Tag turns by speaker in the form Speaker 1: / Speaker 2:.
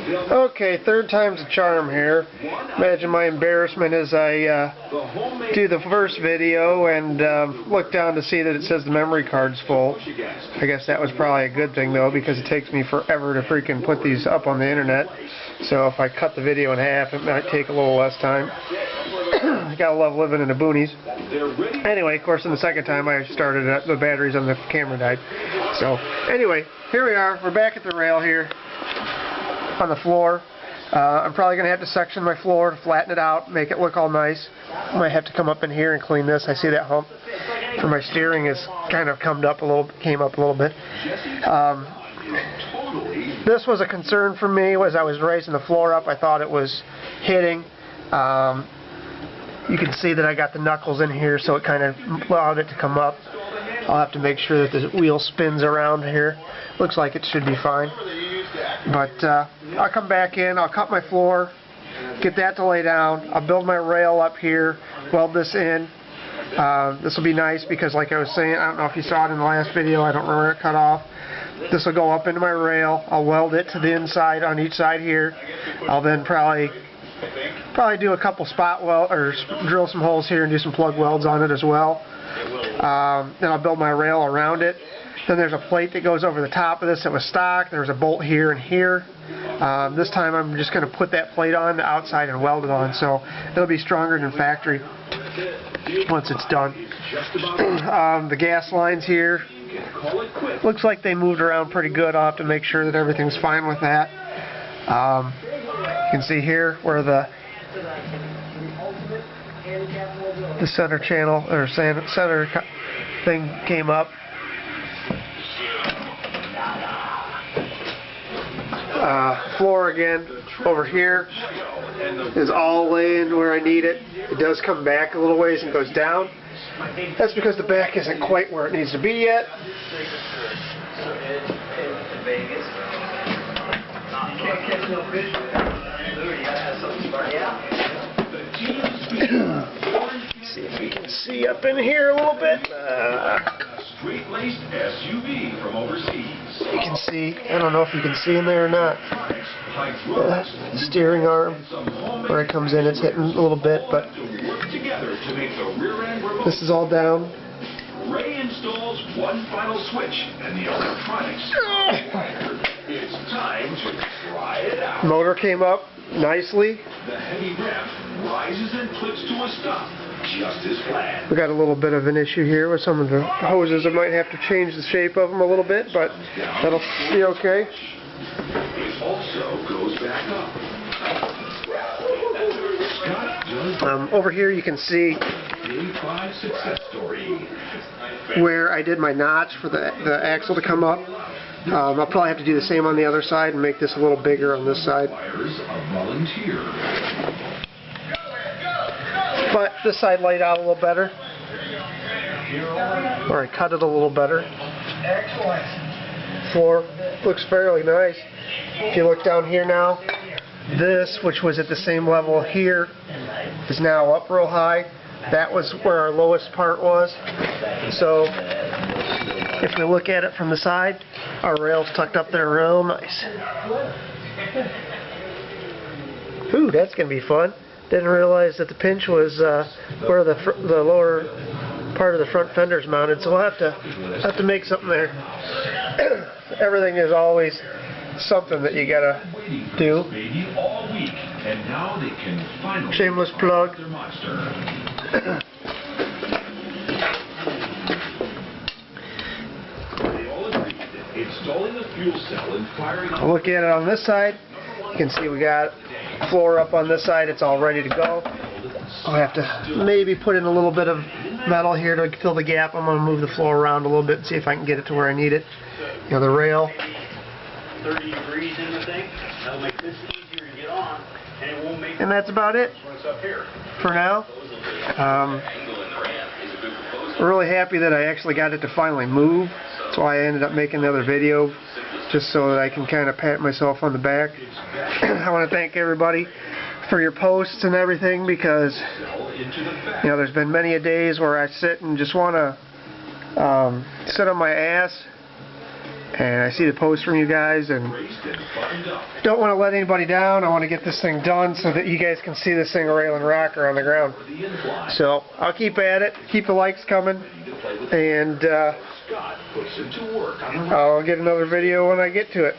Speaker 1: Okay, third time's a charm here. Imagine my embarrassment as I do the first video and look down to see that it says the memory card's full. I guess that was probably a good thing though, because it takes me forever to freaking put these up on the internet. So if I cut the video in half, it might take a little less time. I gotta love living in the boonies. Anyway, of course, in the second time I started it, the batteries on the camera died. So anyway, here we are. We're back at the rail here on the floor. I'm probably going to have to section my floor to flatten it out, make it look all nice. I might have to come up in here and clean this. I see that hump for my steering is kind of came up a little bit. This was a concern for me as I was raising the floor up. I thought it was hitting. You can see that I got the knuckles in here, so it kind of allowed it to come up. I'll have to make sure that the wheel spins around here. Looks like it should be fine. But I'll come back in, I'll cut my floor, get that to lay down, I'll build my rail up here, weld this in. This will be nice because, like I was saying, I don't know if you saw it in the last video, I don't remember where it cut off. This will go up into my rail, I'll weld it to the inside on each side here. I'll then probably do a couple spot weld, or drill some holes here and do some plug welds on it as well. Then I'll build my rail around it. Then there's a plate that goes over the top of this that was stock. There's a bolt here and here. This time I'm just going to put that plate on the outside and weld it on, so it'll be stronger than factory once it's done. The gas lines here, looks like they moved around pretty good. I'll have to make sure that everything's fine with that. You can see here where the center channel or center thing came up. Floor again over here is all laying where I need it. It does come back a little ways and goes down. That's because the back isn't quite where it needs to be yet. See if we can see up in here a little bit.
Speaker 2: Straight-laced SUV from overseas.
Speaker 1: You can see, I don't know if you can see in there or not. The steering arm, where it comes in, it's hitting a little bit, but this is all down.
Speaker 2: Ray installs one final switch and the electronics. It's time to try it out.
Speaker 1: Motor came up nicely.
Speaker 2: The heavy rev rises and clicks to a stop. Just as planned.
Speaker 1: We got a little bit of an issue here with some of the hoses. I might have to change the shape of them a little bit, but that'll be okay.
Speaker 2: It also goes back up.
Speaker 1: Over here you can see
Speaker 2: Day 5 success story.
Speaker 1: where I did my notch for the axle to come up. I'll probably have to do the same on the other side and make this a little bigger on this side. But this side laid out a little better. Or I cut it a little better. Floor looks fairly nice. If you look down here now, this, which was at the same level here, is now up real high. That was where our lowest part was. So if we look at it from the side, our rail's tucked up there real nice. Ooh, that's going to be fun. Didn't realize that the pinch was where the lower part of the front fender's mounted, so we'll have to make something there. Everything is always something that you gotta do. Shameless plug. I'll look at it on this side. You can see we got floor up on this side. It's all ready to go. I'll have to maybe put in a little bit of metal here to fill the gap. I'm going to move the floor around a little bit and see if I can get it to where I need it. You know, the rail.
Speaker 3: 30 degrees in the thing. That'll make this easier to get on, and it won't make.
Speaker 1: And that's about it for now. I'm really happy that I actually got it to finally move. That's why I ended up making the other video, just so that I can kind of pat myself on the back. I want to thank everybody for your posts and everything, because you know, there's been many a days where I sit and just want to sit on my ass And I see the post from you guys, and don't want to let anybody down. I want to get this thing done so that you guys can see this thing railing rocker on the ground. So I'll keep at it, keep the likes coming, and I'll get another video when I get to it.